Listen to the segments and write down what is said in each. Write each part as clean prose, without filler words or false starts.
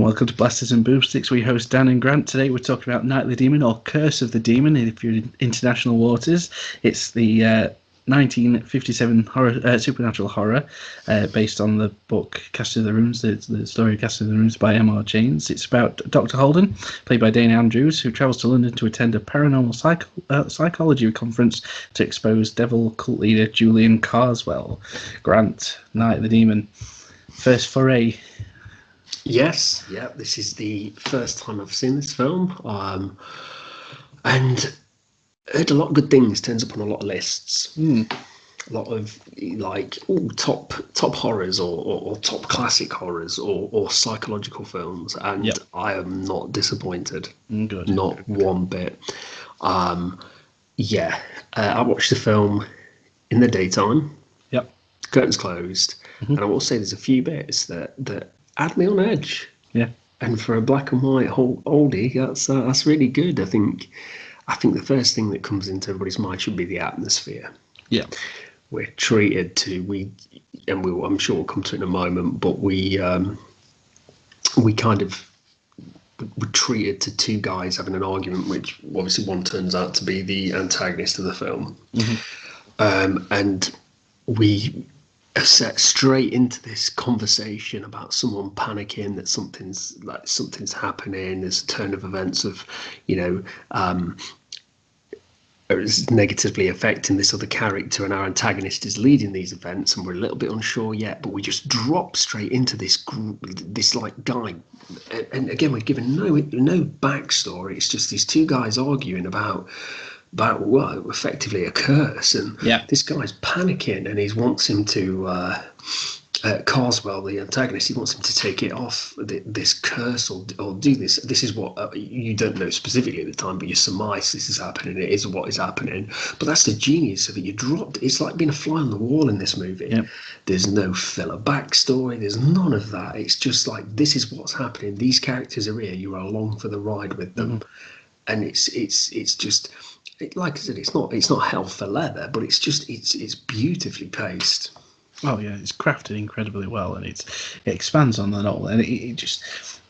and welcome to Blasters and Boomsticks. We host Dan and Grant. Today we're talking about Night of the Demon, or Curse of the Demon if you're in international waters. It's the 1957 supernatural horror based on the book Cast of the Runes, the story of Cast of the Runes by M.R. James. It's about Dr. Holden, played by Dana Andrews, who travels to London to attend a paranormal psychology conference to expose devil cult leader Julian Carswell. Grant, Night of the Demon. First foray. Yes, yeah, this is the first time I've seen this film, and heard a lot of good things. Turns up on a lot of lists, a lot of top horrors or top classic horrors or psychological films, and I am not disappointed. Good. Not one bit. I watched the film in the daytime. Yep. Curtains closed, and I will say there's a few bits that had me on edge. Yeah. And for a black and white oldie, that's really good. I think the first thing that comes into everybody's mind should be the atmosphere. Yeah. We're treated to I'm sure we'll come to it in a moment, but we kind of were treated to two guys having an argument, which obviously one turns out to be the antagonist of the film, and we are set straight into this conversation about someone panicking that something's happening. There's a turn of events of, is negatively affecting this other character, and our antagonist is leading these events, and we're a little bit unsure yet, but we just drop straight into this guy, and again, we're given no backstory. It's just these two guys arguing about effectively a curse, and this guy's panicking, and he wants him to Carswell, the antagonist, he wants him to take it off, this curse, or do this. This is what you don't know specifically at the time, but you surmise this is happening. It is what is happening. But that's the genius of it. You dropped. It's like being a fly on the wall in this movie. Yep. There's no filler backstory. There's none of that. It's just like, this is what's happening. These characters are here. You are along for the ride with them, and it's just. Like I said, it's not hell for leather, but it's beautifully paced. Oh yeah, it's crafted incredibly well, and it expands on the novel, and it just,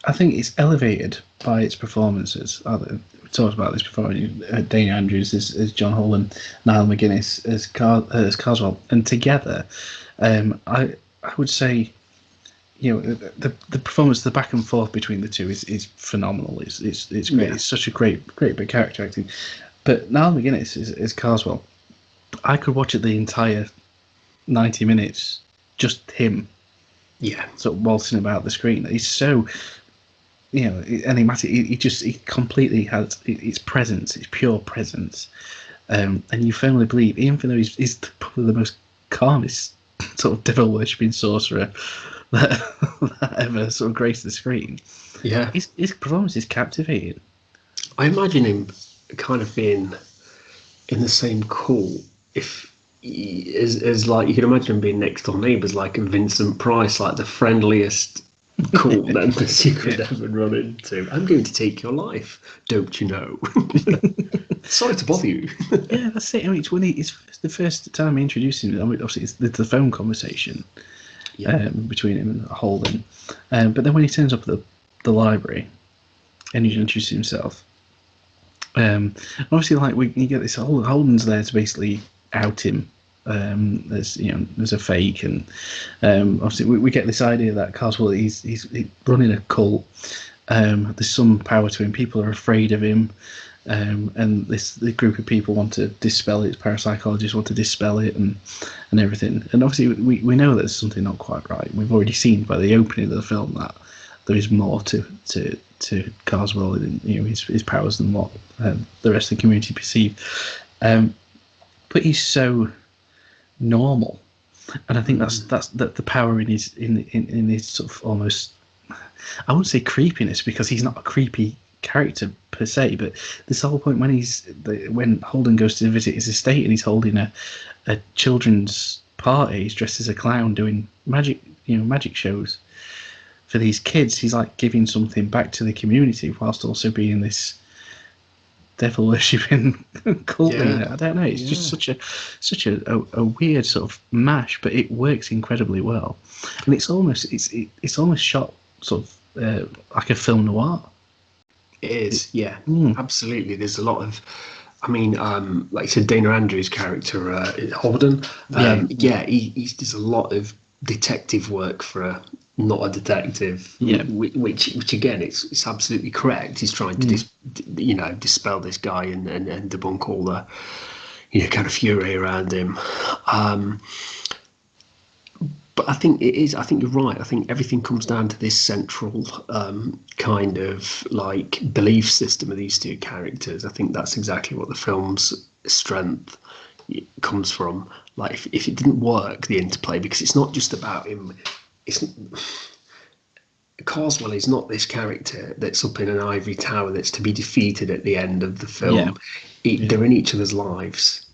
I think it's elevated by its performances. We talked about this before. Dana Andrews as John Holden, Niall McGuinness as Carswell, and together, I would say, the performance, the back and forth between the two is phenomenal. It's great. Yeah. It's such a great bit of character acting. But Niall McGuinness is Carswell. I could watch it the entire 90 minutes, just him. Yeah. Sort of waltzing about the screen. He's so, enigmatic. He completely has its presence, its pure presence. And you firmly believe, even though he's probably the most calmest sort of devil worshipping sorcerer that ever sort of graced the screen. Yeah. His performance is captivating. I imagine him kind of being in the same cult, as like, you can imagine him being next door neighbours, like a Vincent Price, like the friendliest cult that you could ever run into. I'm going to take your life, don't you know? Sorry to bother you. Yeah, that's it. I mean, it's the first time I introduced him. I mean, obviously it's the phone conversation between him and Holden, but then when he turns up at the library and he introduces himself. Obviously, you get this. Holden's there to basically out him. There's a fake, and obviously we get this idea that Carswell he's running a cult. There's some power to him. People are afraid of him, and the group of people want to dispel it. Parapsychologists want to dispel it, and everything. And obviously, we know that there's something not quite right. We've already seen by the opening of the film that there is more to Carswell and his powers than what the rest of the community perceive. But he's so normal, and I think that's the power in his sort of almost, I wouldn't say creepiness, because he's not a creepy character per se, but this whole point when Holden goes to visit his estate and he's holding a children's party, he's dressed as a clown doing magic shows for these kids. He's like giving something back to the community whilst also being this devil worshipping cult leader. I don't know. It's just such a weird sort of mash, but it works incredibly well. And it's almost shot sort of like a film noir. It is, yeah, Mm. absolutely. There's a lot of, I mean, like you said, Dana Andrews' character, Holden. Yeah, he does a lot of detective work for a not a detective. Yeah. Which again, it's absolutely correct. He's trying to dispel this guy and debunk all the kind of fury around him. But I think it is. I think you're right. I think everything comes down to this central kind of like belief system of these two characters. I think that's exactly what the film's strength comes from. Like, if it didn't work, the interplay, because it's not just about him. It's Carswell is not this character that's up in an ivory tower that's to be defeated at the end of the film. They're in each other's lives,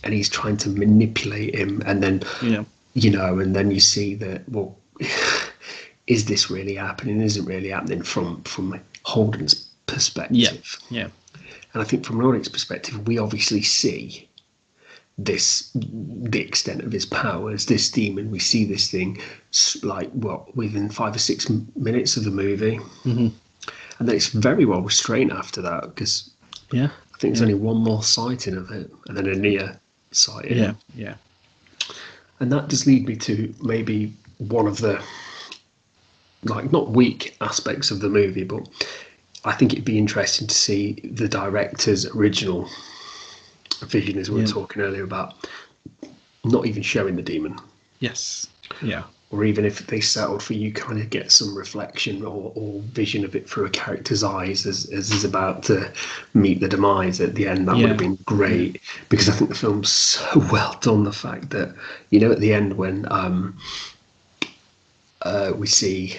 and he's trying to manipulate him, and then and then you see that, well, is this really happening? Isn't really happening from Holden's perspective. Yeah. And I think from an audience perspective, we obviously see the extent of his powers, this demon. We see this thing like within 5 or 6 minutes of the movie, and then it's very well restrained after that, because I think there's only one more sighting of it, and then a near sighting. Yeah. And that does lead me to maybe one of the, like, not weak aspects of the movie, but I think it'd be interesting to see the director's original vision, as we were talking earlier about, not even showing the demon. Yes. Yeah. Or even if they settled for you kind of get some reflection or vision of it through a character's eyes as he's about to meet the demise at the end, that would have been great, because I think the film's so well done. The fact that, at the end when we see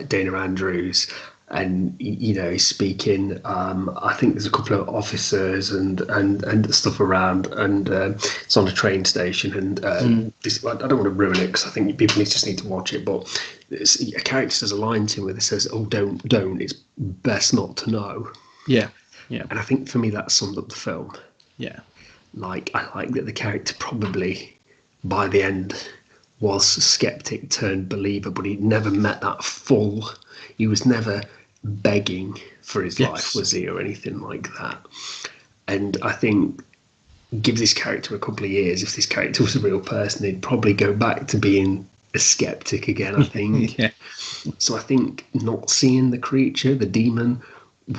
Dana Andrews, and he's speaking. I think there's a couple of officers and stuff around, and it's on a train station. And this, I don't want to ruin it, because I think people just need to watch it. But a character says a line to him where it says, "Oh, don't! It's best not to know." Yeah. And I think for me that summed up the film. Yeah. Like, I like that the character probably by the end was skeptic turned believer, but he never met that full. He was never begging for his life, was he, or anything like that. And I think, give this character a couple of years, if this character was a real person, he'd probably go back to being a skeptic again, I think. So I think not seeing the creature, the demon,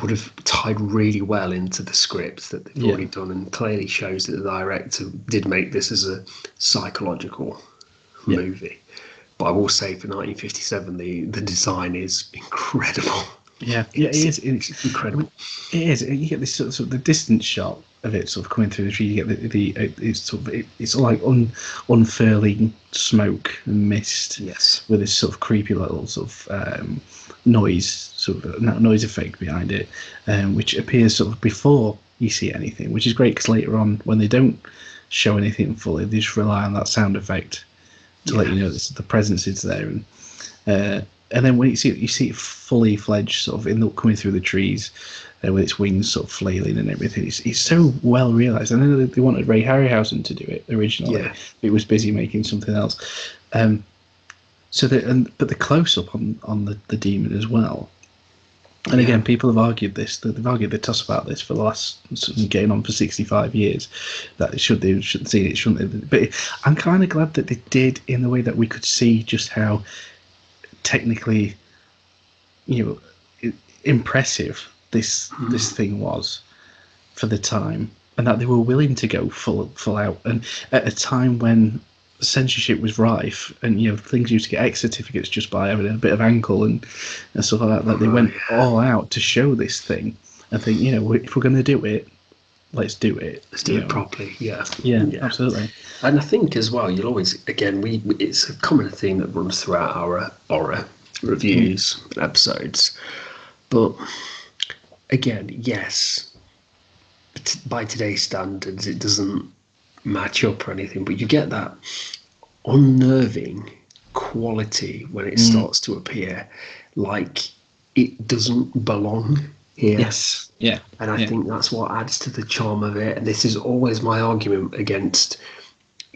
would have tied really well into the script that they've already done, and clearly shows that the director did make this as a psychological movie. But I will say, for 1957, the design is incredible. It is. It's incredible. It is. You get this sort of the distant shot of it sort of coming through the tree. You get it's like unfurling smoke and mist. Yes. With this sort of creepy little sort of noise effect behind it, which appears sort of before you see anything, which is great, because later on, when they don't show anything fully, they just rely on that sound effect to let you know that the presence is there, and then when you see it fully fledged, sort of coming through the trees, with its wings sort of flailing and everything. It's so well realised. I know they wanted Ray Harryhausen to do it originally. Yeah. He was busy making something else. But the close up on the demon as well. And again, people have argued this. They've argued the toss about this for the last getting on for 65 years. That they should have seen it, shouldn't they? But I'm kind of glad that they did, in the way that we could see just how technically, impressive this thing was for the time, and that they were willing to go full out, and at a time when censorship was rife, and things used to get X certificates just by having a bit of ankle and stuff like that. That they went all out to show this thing and think, if we're going to do it, let's do it. Let's do it properly. Yeah, absolutely. And I think as well, you'll always, again, it's a common theme that runs throughout our horror reviews and episodes. But again, yes, by today's standards, it doesn't match up or anything, but you get that unnerving quality when it starts to appear, like it doesn't belong here. Yes. Yeah. And I think that's what adds to the charm of it. And this is always my argument against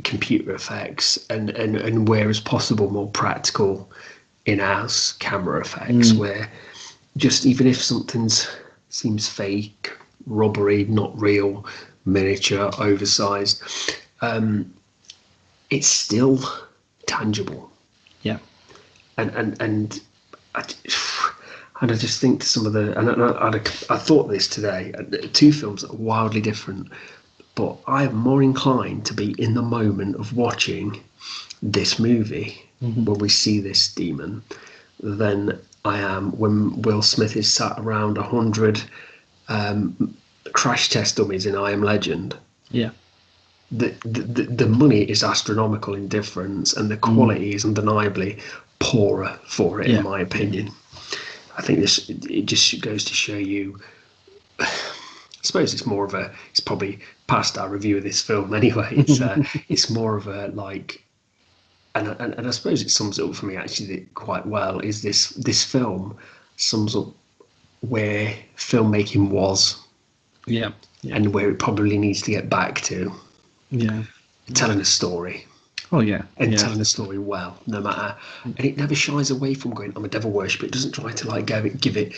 computer effects, and where as possible more practical in-house camera effects where just even if something's seems fake, rubbery, not real, miniature, oversized, it's still tangible. Yeah. And I, and I just think to some of the I thought this today. Two films that are wildly different, but I'm more inclined to be in the moment of watching this movie when we see this demon than I am when Will Smith is sat around 100 crash test dummies in I Am Legend. Yeah. The money is astronomical in difference, and the quality is undeniably poorer for it, in my opinion. I think it just goes to show you. I suppose it's probably past our review of this film anyway. It's more of a like, and I suppose it sums it up for me actually quite well. Is this film sums up where filmmaking was, and where it probably needs to get back to. Yeah, telling a story. Oh yeah, and telling the story well, no matter, and it never shies away from going, I'm a devil worshipper. It doesn't try to like give it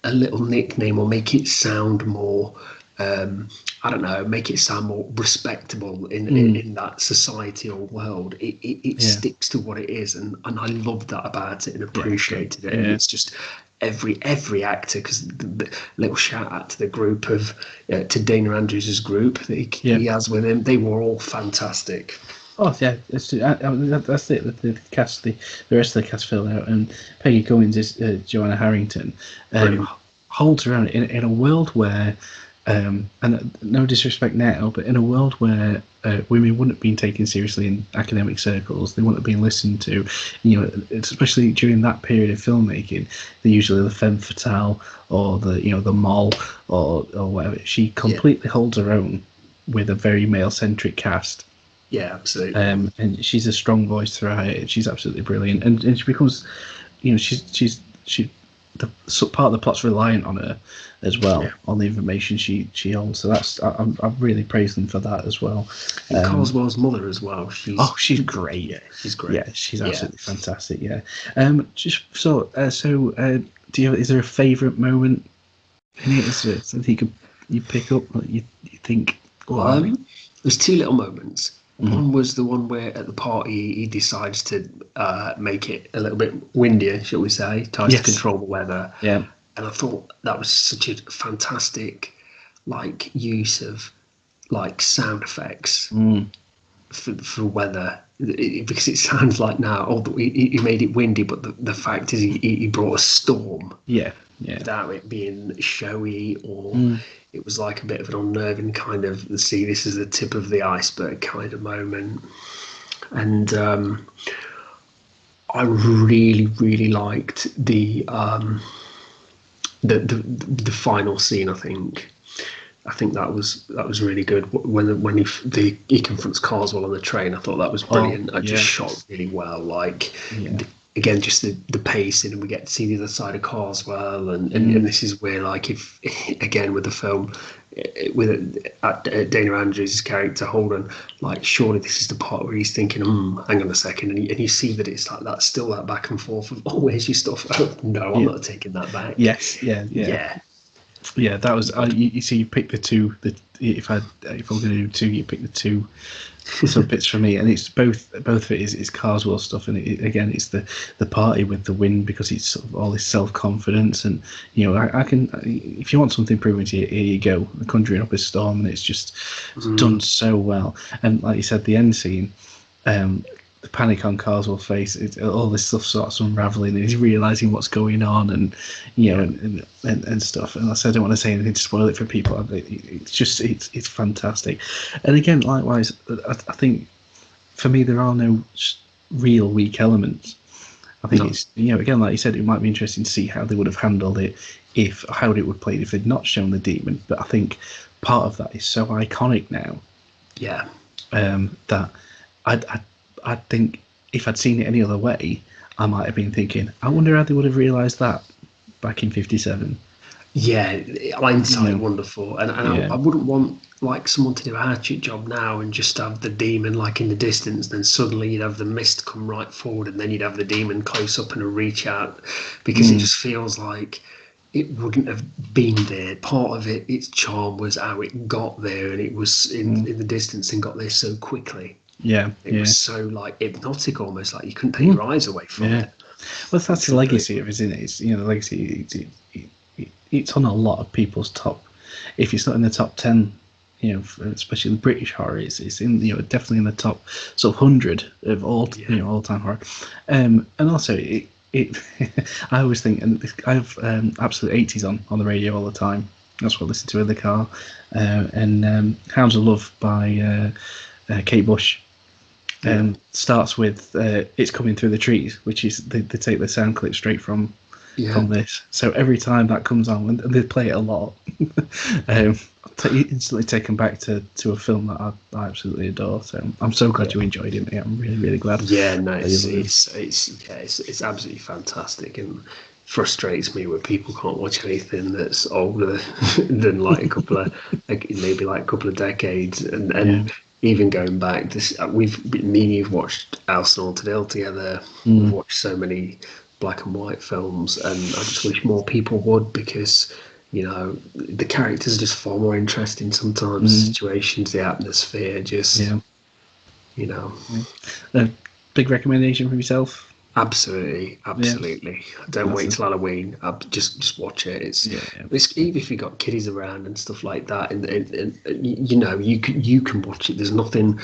a little nickname or make it sound more, I don't know, make it sound more respectable in that societal world. It sticks to what it is, and I loved that about it and appreciated it. And it's just every actor, because the little shout out to the group of to Dana Andrews' group that he has with him, they were all fantastic. Oh yeah, that's it. The cast, the rest of the cast filled out, and Peggy Cummins is Joanna Harrington. Holds around in a world where, and no disrespect now, but in a world where women wouldn't have been taken seriously in academic circles, they wouldn't have been listened to, especially during that period of filmmaking. They're usually the femme fatale or the moll or whatever. She completely holds her own with a very male centric cast. Yeah, absolutely. And she's a strong voice throughout it. She's absolutely brilliant, and she becomes, she's part of the plot's reliant on her as well, on the information she holds. So that's I really praise them for that as well. And Carswell's mother as well. She's great. Yeah, she's great. Yeah, she's absolutely fantastic. Yeah. Just so is there a favourite moment in it? Is there something you pick up that you think? There's two little moments. One was the one where at the party he decides to make it a little bit windier, shall we say, tries to control the weather. Yeah. And I thought that was such a fantastic use of sound effects for weather, because it sounds like now, although he made it windy, but the fact is he brought a storm. Yeah. Without it being showy or it was like a bit of an unnerving kind of, see, this is the tip of the iceberg kind of moment. And I really, really liked the final scene. I think that was really good when he confronts Carswell on the train. I thought that was brilliant. Just shot really well. Again, just the pacing, and we get to see the other side of Carswell, and this is where, if again with the film, with Dana Andrews' character Holden, surely this is the part where he's thinking, hang on a second, and you see that it's like that, still that back and forth of, where's your stuff? Oh no, I'm not taking that back. Yes, yeah. That was you see, you pick the two. If I'm going to do two, you pick the two sort of bits for me, and it's both of it is Carswell stuff, and it's the party with the wind, because it's sort of all this self-confidence, and I can, if you want something proven to you, here you go, the conjuring up a storm, and it's just done so well. And like you said, the end scene, the panic on Carswell's face, all this stuff starts unraveling, and he's realizing what's going on, and and stuff. And I said I don't want to say anything to spoil it for people. It's fantastic. And again, likewise, I think for me there are no real weak elements. I think it's again, like you said, it might be interesting to see how they would have handled it, how it would play if they'd not shown the demon. But I think part of that is so iconic now. Yeah. That I think if I'd seen it any other way, I might have been thinking, I wonder how they would have realised that back in '57. Yeah, hindsight, Yeah. wonderful. And Yeah. I wouldn't want like someone to do a hatchet job now and just have the demon like in the distance, then suddenly you'd have the mist come right forward, and then you'd have the demon close up and a reach out, because it just feels like it wouldn't have been there. Part of it, its charm was how it got there, and it was in the distance and got there so quickly. Yeah. It Yeah. was so like hypnotic, almost like you couldn't take your eyes away from Yeah. it. Well, that's the So pretty legacy of it, isn't it? It's, you know, the legacy. It's on a lot of people's top. If it's not in the top 10, you know, especially the British horror, it's in, you know, definitely in the top sort of 100 of all, you know, all time horror. And also it I always think, and I have absolute 80s on the radio all the time. That's what I listen to in the car. And Hounds of Love by Kate Bush. Starts with "It's Coming Through the Trees," which is they take the sound clip straight from this. So every time that comes on, and they play it a lot, instantly taken back to a film that I absolutely adore. So I'm so glad you enjoyed it. Yeah, I'm really, really glad. Yeah, no, it's absolutely fantastic, and frustrates me when people can't watch anything that's older than like a couple of maybe like a couple of decades, and even going back, this me and you've watched Alice in Haunted Hill together. We've watched so many black and white films, and I just wish more people would, because you know the characters are just far more interesting sometimes. Situations, the atmosphere, just you know. Big recommendation from yourself. Absolutely. Don't wait till Halloween. Just watch it. It's even if you got kiddies around and stuff like that, and you know you can watch it. There's nothing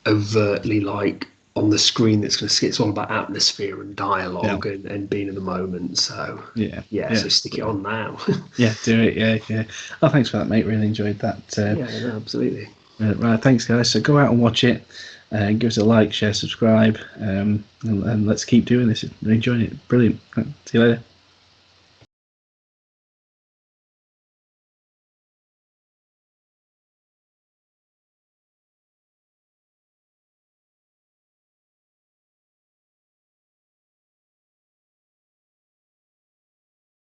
overtly like on the screen that's going to. It's all about atmosphere and dialogue and being in the moment. So so stick it on now. Yeah, do it. Yeah. Oh, thanks for that, mate. Really enjoyed that. No, absolutely. Right, thanks, guys. So go out and watch it. Give us a like, share, subscribe, and let's keep doing this. We're enjoying it. Brilliant. See you later.